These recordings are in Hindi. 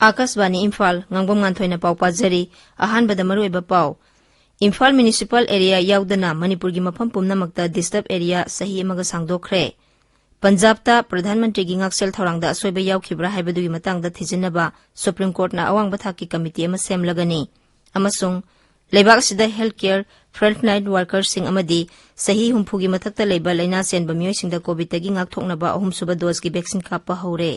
Akashvani Imphal ngangbom nganthoi pau pajari ahanbada maruiba pau Imphal municipal area याउदना मणिपुर की मफम पुमनमक्ता डिस्टर्ब एरिया सही अमगा सांगदोखरे पंजाबता प्रधानमंत्री की ngaksel thorangda asoiba yaukibra haibadुगी matangda थिजिनबा सुप्रीम कोर्ट ना अवांग बथाकी कमिटी अमा सेमलगनी अमसुंग लेबाक सिदा हेल्थ केयर फ्रंटलाइन वर्कर्स सिंग अमदी सही हुंफुगी मथक्ता लेबा लैना सेनबा मियोय सिंगदा कोविड तगी ngakthoknaba ahum suba dose की वैक्सीन कापा हौरे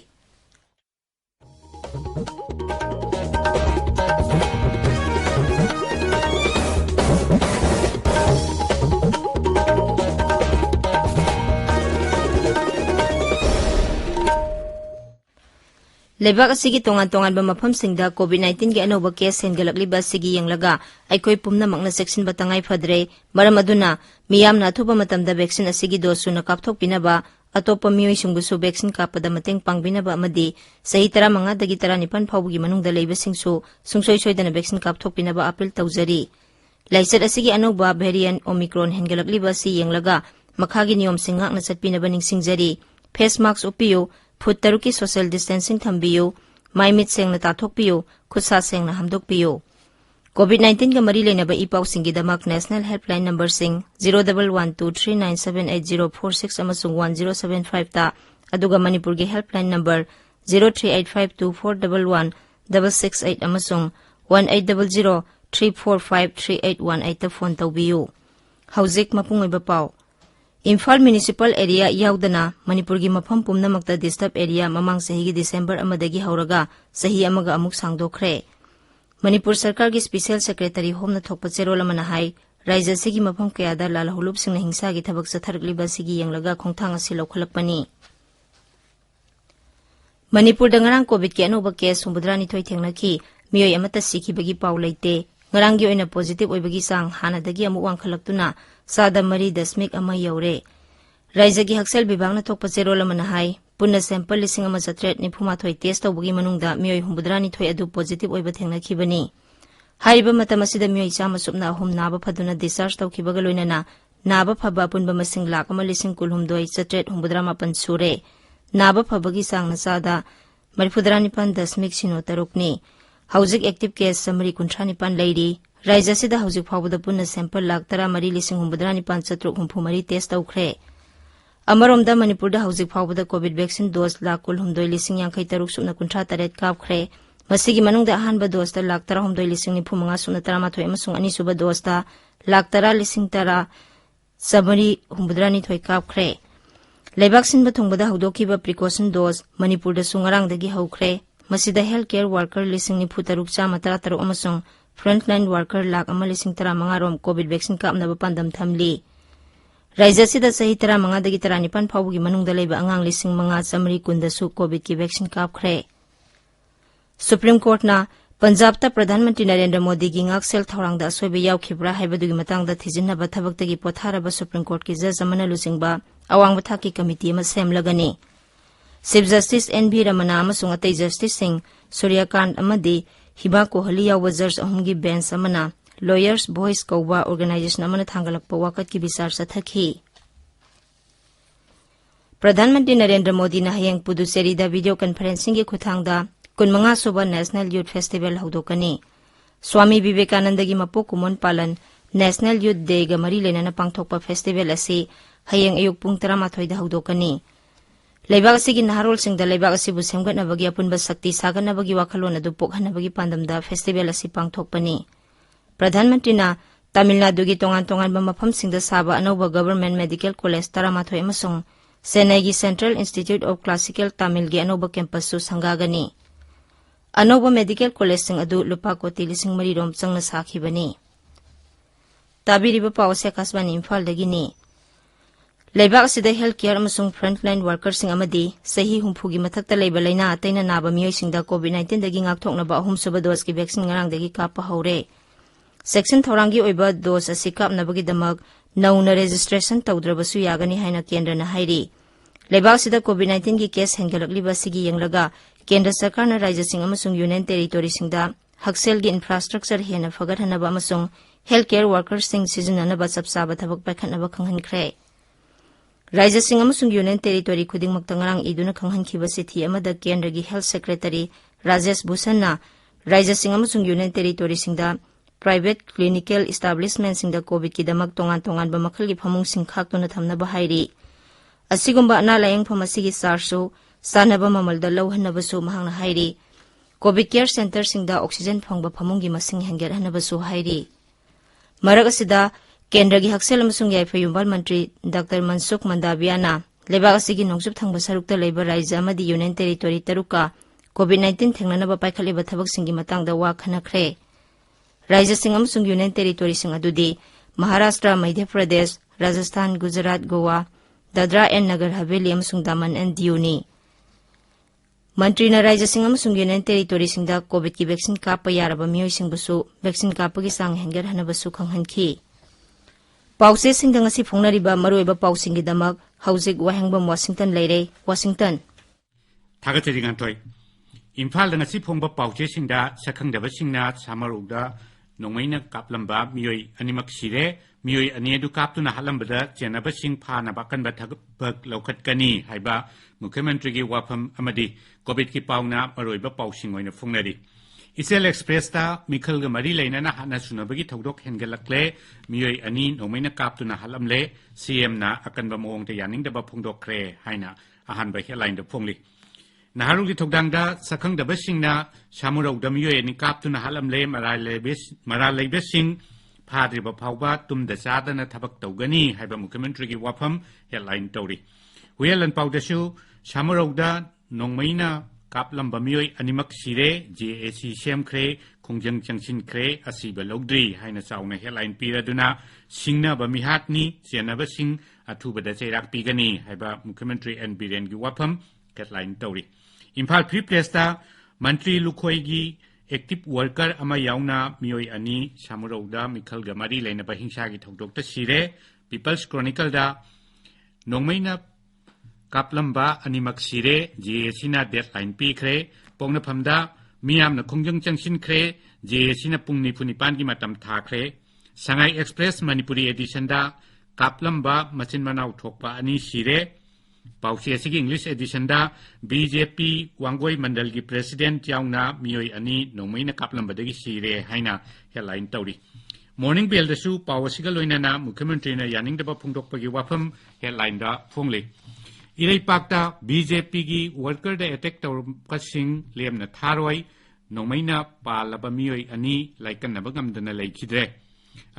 लेबाक असिगी तोंगान तोंगान मफमसिंगदा कोविड-19 के अनोबा केस हेनगलकलिबा सिगी यंगलगा अइखोय पुमनमकना सेक्शन बतंगाई फदरे मरम अदुना मियामना अथुबा मतमदा वैक्सीन असिगी दोसुना कापथोकपिनबा अतोपा मियोयसिंगबुसु वैक्सीन कापदा मतेंग पांगबिनबा अमदी सही 15 दगी 19 फाउबगी मनुंगदा लेबसिंगसु सुंगसोय सोयदना वैक्सीन कापथोकपिनबा अपील तौजरी लाइसेट असिगी अनोबा वेरिएंट ओमिक्रॉन हेनगलकलिबा सि यंगलगा मखागी नियम सिंगाकना चटपिनबा निंगसिंगजरी फेस मास्क उपियो फुट तरुकी सोशल डिस्टेंसिंग थम्बियो माइमित सेंगना ताथोकपियो खुदसा सेंगना हमदोकपियो कोविड-19 का मरी लेनबा इपाउसिंगी दमक नेशनल हेल्पलाइन नंबर सिंग 011239788046 अमसुंग 1075 ता अदुगा मणिपुर के हेल्पलाइन नंबर 0385241168 अमसुंग 180034538118 ता फोन तौबियो हौजिक मपुंगैबा पाउ इम्फाल म्युनिसिपल एरिया याउदना मणिपुर की मफम पुमनमक्ता डिस्टर्ब एरिया ममांग सही की दिसंबर अमदगी हौरगा सही अमगा अमुक सांगदोखरे मणिपुर सरकार की स्पेशल सेक्रेटरी होमना थोकपा चेरोल अमना हाई राज्य सिगी मफम कयादा लालहुलुब सिंह हिंसा की थबक सथरकलिबा सिगी यंगलगा खोंथांग असि लौखलकपनी मणिपुर दंगरांग कोविड के अनोबा केस 93 थेंगनखी मियोय अमता सिखिबगी पाउ लेते ngarang gi oina positive oibagi sang hanadagi amu wangkhalakuna sada mari dasmik ama yaure raija gi haksel bibangna thokpa cherol amana hai punna sample lising ama satret ni phuma thoi test tawbugi manungda mioi humbudrani thoi adu positive oiba thengna khibani haiba matamasida mioi chama supna hum naba phaduna discharge tawkhibaga loinana naba phaba punba masing lak ama lising kulhum doi satret humbudrama pan sure naba phabagi sang na sada marifudrani pan dasmik sino tarukni हौजिक एक्टिव केस समरी 35 लेरी राज्य सिदा हौजिक फाउबदा पुन्ना सैंपल लाख 13,9,734 टेस्ट तौखरे अमरोमदा मणिपुरदा हौजिक फाउबदा कोविड वैक्सीन डोज लाख 19,53 सुना 53 कापखरे मसिगी मनुंगदा अहानबा डोजदा लाख 13,9,95 सुना 13 अमसुंग अनिसुबा डोजदा लाख 10,10 समरी 93 कापखरे लेबाक सिनबा थोंगबदा हौदोखिबा प्रिकॉशन डोज मणिपुरदा सुंगरांगदगी हौखरे मसीदा हेल्थ केयर वर्कर 9,933 अमसुंग फ्रंटलाइन वर्कर लाख 1,15 रोम कोविड वैक्सीन कापनबा पांदम थमली राज्य सिदा सही 15 दगी 19 फाउबगी मनुंगदा लेबा अंगांग 5,900 कुंदसु कोविड की वैक्सीन कापखरे सुप्रीम कोर्ट ना पंजाब ता प्रधानमंत्री नरेंद्र मोदी की ngaksel थौरांगदा सोइबे याउखिब्रा हाइबदुगी मतंगदा थिजिनबा थबक्तगी पोथारबा सुप्रीम कोर्ट की जज अमना लुसिंगबा अवांग बथाकी कमिटी अमा सेमलगनी चीफ जस्टिस एन.भी. रमना अमसुंग अतै जस्टिस सिंह सूर्यकांत अमदी हिबा कोहली याव जज अहमगी बेंच अमना लॉयर्स वॉइस कौबा ऑर्गेनाइजेशन अमना थांगलकपा वाकत की विचार सथखी प्रधानमंत्री नरेंद्र मोदी ना हयंग पुदुचेरीदा वीडियो कॉन्फ्रेंसिंग के खुथांगदा 15 सुबा national youth festival हौदोकनी Swami Vivekananda की मपो कुमोन पालन नेशनल यूथ डे गा मरी लेना पांगथोकपा फेस्टिवल असी हयंग अयुक पुंग 13 दा हौदोकनी लेबाक असिगी नहारोल सिंगदा लेबाक असिबु सेमगतनबगी अपुनबा शक्ति सागनबगी वाखलोन अदु पोखनबगी पांदमदा फेस्टिवल असी पांगथोकपनी प्रधानमंत्री तमिलनाडु की तोंगान तोंगान मफम सिंगदा साबा अनौबा गवर्नमेंट मेडिकल कॉलेज 13 अमसुंग चेन्नई की central institute of classical Tamil की अनौबा कैंपस सु संगागनी अनौबा मेडिकल कॉलेज सिंग अदु लुपा कोटी 3 रोम चंगना साखिबनी ताबिरिबा पावसे आकाशवाणी इम्फालदगिनी लेबाक सिदा हेल्थ केयर अमसुंग फ्रंटलाइन वर्कर्सिंग अमदी सही हुंफुगी मथक्ता लेबा लैना अतैना नाबा मियोयसिंगदा कोविड-19 दगी ngakthoknaba ahum suba dose की वैक्सीन ngarangdagi कापा हौरे सेक्शन थौरांगी ओइबा डोज असि कापनबगी दमक नौना रजिस्ट्रेशन तौद्रबसु यागनी हाइना केंद्रना हाइरी लेबाक सिदा कोविड-19 की केस हेंगलकलिबा सिगी यंगलगा केंद्र सरकारना राज्यसिंग अमसुंग यूनियन टेरिटोरीसिंगदा हक्सेलगी इंफ्रास्ट्रक्चर हेन फगरहनबा अमसुंग हेल्थ केयर वर्कर्ससिंग सिजननबा चपचाबा थबक पाइखनबा खंगहनख्रे राज्य सिंह अमसुंग यूनियन टेरिटोरी खुदिंगमक्ता ngarang iduna khanghankiba sithi amada kendragi health secretary Rajesh Bhushanna राज्य सिंह अमसुंग यूनियन टेरिटोरी सिंगदा प्राइवेट क्लिनिकल एस्टाब्लिशमेंट सिंगदा कोविड की दमक तोंगान तोंगानबा मखलगी फमुंग सिंग खाक्तुना थमनबा हाइरी असिगुंबा अना लायंगफम असिगी चार्जसु सानबा ममलदा लौहनबसु महंगना हाइरी कोविड केयर सेंटर सिंगदा ऑक्सीजन फंगबा फमुंगी मसिंग हेंगेरहनबसु हाइरी मरग असिदा केंद्र की हक्सेल अमसुंग याइफयुंबाल मंत्री डॉक्टर मनसुख मंडावियाना लेबाग असिगी नोंगजुब थंगबा सरुकता लेबा राज्य अमदी यूनियन टेरिटोरी तरुका कोविड-19 थेंगनबा पाइखलेबा थबकसिंगी मतंगदा वा खनख्रे राज्य सिंह अमसुंग यूनियन टेरिटोरी सिंग अदुदी महाराष्ट्र मध्य प्रदेश राजस्थान गुजरात गोवा दादरा एंड नगर हवेली अमसुंग दामन एंड दियुनी मंत्री राज्य सिंह अमसुंग यूनियन टेरिटोरी सिंगदा कोविड की वैक्सीन कापा यारबा मियोइसिंगबुसु वैक्सीन कापगी सांग हेंगेरहनबसु खंगहनखी पाउसे सिंगदंगसी फोंगनरिबा मरोइबा पाउसिंगी दमक हौजिक वाहेंगबम वाशिंगटन लेरे वाशिंगटन थागतरी गांतोय इम्फाल दंगसी फोंगबा पाउचे सिंगदा सखंगदबा सिंगना सामरोगदा नोंमैना कापलंबा मियोइ अनिमक सिरे मियोइ अनियदु कापतुना हालंबदा चेनबा सिंग फानबा कनबा थगबक लौखतकनी हाइबा मुख्यमंत्री की वाफम अमदी कोविड की पाउना मरोइबा पाउसिंग ओइना फोंगनरी इसेल एक्सप्रेस ता मिखल ग मरी लेना हाना सुनबगी थौदोक हेंगलक्ले मियोइ अनि नोंमैना कापतुना हालमले सीएम ना अकनबा मोंगते यानिंगदबा फोंगदोखरे हाइना अहानबा हेडलाइन द फोंगली नहारुगी थौदांगदा सखंगदबा सिंगना सामुरौदा मियोइ अनि कापतुना हालमले मरालेबे सिंग फाद्रिबा फावबा तुमदा चादना थबक तौगनी हाइबा मुख्यमंत्री की वाफम हेडलाइन तौरी हुयलन पाउदसु सामुरौदा नोंमैना कापलंबा मियोइ अनिमक सिरे जेएसी सेमख्रे खुंजंग चंगसिनख्रे असिबा लौद्री हाइना चाउना हेडलाइन पीरदुना सिंगनाबा मिहातनी चेनबा सिंग अथुबदा चैराक पीगनी हाइबा मुख्यमंत्री एन बीरेन की वाफम हेडलाइन तौरी इम्फाल फ्री प्रेसता मंत्री लुखोइगी एक्टिव वर्कर अमा याउना मियोइ अनि सामुरौदा मिखलगा मरी लेनबा हिंसागी थौदोकता सिरे पीपल्स क्रॉनिकलदा नोंमैना कापलंबा अनिमक सिरे जेएसीना डेडलाइन पीख्रे पोंगनफमदा मियामना खुंजंग चंगसिनख्रे जेएसीना पुंग निफुनिपान की मतम थाख्रे संगाई एक्सप्रेस मणिपुरी एडिशनदा कापलंबा मचिन मनाउ थोकपा अनि सिरे पाउसी असिगी इंग्लिश एडिशनदा बीजेपी वांगोई मंडल की प्रेसिडेंट याउना मियोइ अनि नोंमैना कापलंबदगी सिरे हाइना हेडलाइन तौरी मॉर्निंग बेलदसु पावसिगा लोइनाना मुख्यमंत्रीना यानिंगदबा फोंगदोकपगी वाफम हेडलाइन दा फोंगले इरैपाक्ता बीजेपी की वर्कर द अटैक तौरपसिंग लेमना थारोई नोंमैना पालबा मियोइ अनि लाइकनबा गमदना लेखिद्रे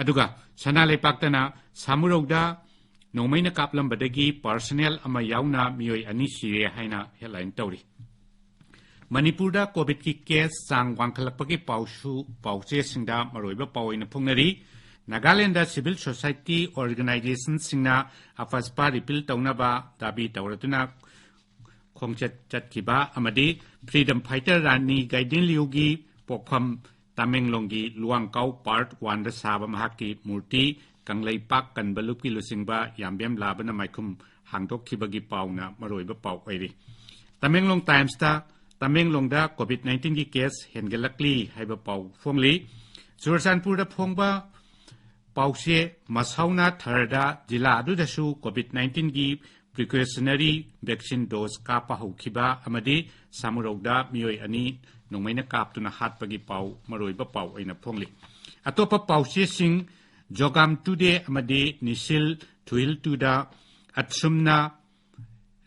अदुगा सना लेपाक्तना सामुरौदा नोंमैना कापलंबदगी पर्सनल अमा याउना मियोइ अनि सिरे हाइना हेडलाइन तौरी मणिपुरदा कोविड की केस चांग वांखलपगी पाउचे सिंगदा मरोइबा पावइना फोंगनरी नागालैंड सिविल सोसाइटी ऑर्गेनाइजेशन सिंगना अफस्पा रिपील तौनबा दाबी तौरतुना खोंगचत चतकिबा अमदी फ्रीडम फाइटर रानी गाइडेन लियुगी पोखम तामेंगलोंगी लुआंगकाउ पार्ट 1 दा साबा महाकी मूर्ति कंगलैपाक कनबलुपकी लुसिंगबा यामबेम लाबना माइखुम हांगदोखिबगी पाउना मरोइबा पाउ ओइरी तामेंगलोंग टाइम्स ता तामेंगलोंगदा कोविड-19 की केस हेनगलकली हाइबा पाउ फोंगली चुरचानपुर दा फोंगबा पाउसे मसाउना थर्डा जिला अदुदसु कोविड-19 की प्रिकॉशनरी वैक्सीन डोज कापा हौखिबा अमदी सामुरौदा मियोइ अनि नोंमैना कापतुना हातपगी पाउ मरोइबा पाउ ओइना फोंगली अतोपा पाउसे सिंग जोगाम टुडे अमदी निसिल थुइल टुदा अत्सुमना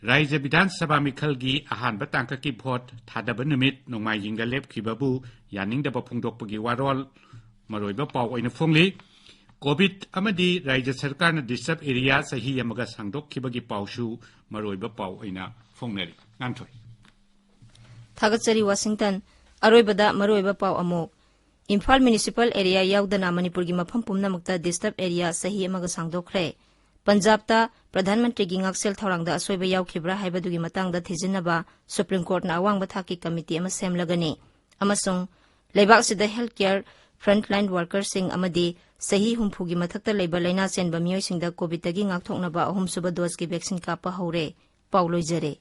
राज्य विधानसभा मिखलगी अहानबा तांककी भोट थादबा नुमित नोंमाइजिंगदा लेपखिबाबु यानिंगदबा फोंगदोकपगी वारोल मरोइबा पाउ ओइना फोंगली कोविड अमदी राज्य सरकार ने डिस्टर्ब एरिया सही यमगा सांगदोखिबगी पाउसु मरोइबा पाउ ओइना फोंगनरी नांथोय थागतचरी वाशिंगटन अरोइबदा मरोइबा पाउ अमोक इम्फाल म्युनिसिपल एरिया याउदना मणिपुर की मफम पुमनमुक्ता डिस्टर्ब एरिया सही यमगा सांगदोखरे पंजाबता प्रधानमंत्री की ngaksel थौरांगदा असोइबा याउखिब्रा हाइबदुगी मतंगदा थिजिनबा सुप्रीम कोर्ट ना अवांगबा थाकी कमिटी अमा सेमलगनी अमसुंग लेबाकसिदा हेल्थ केयर फ्रंटलाइन वर्कर्स अमदी सही हुंफुगी मथक्ता लेबा लैना चेनबा मियोइसिंगदा कोविडतगी ngakthoknaba 3 सुबा डोज की वैक्सीन कापा हौरे पाउ लोइजरे।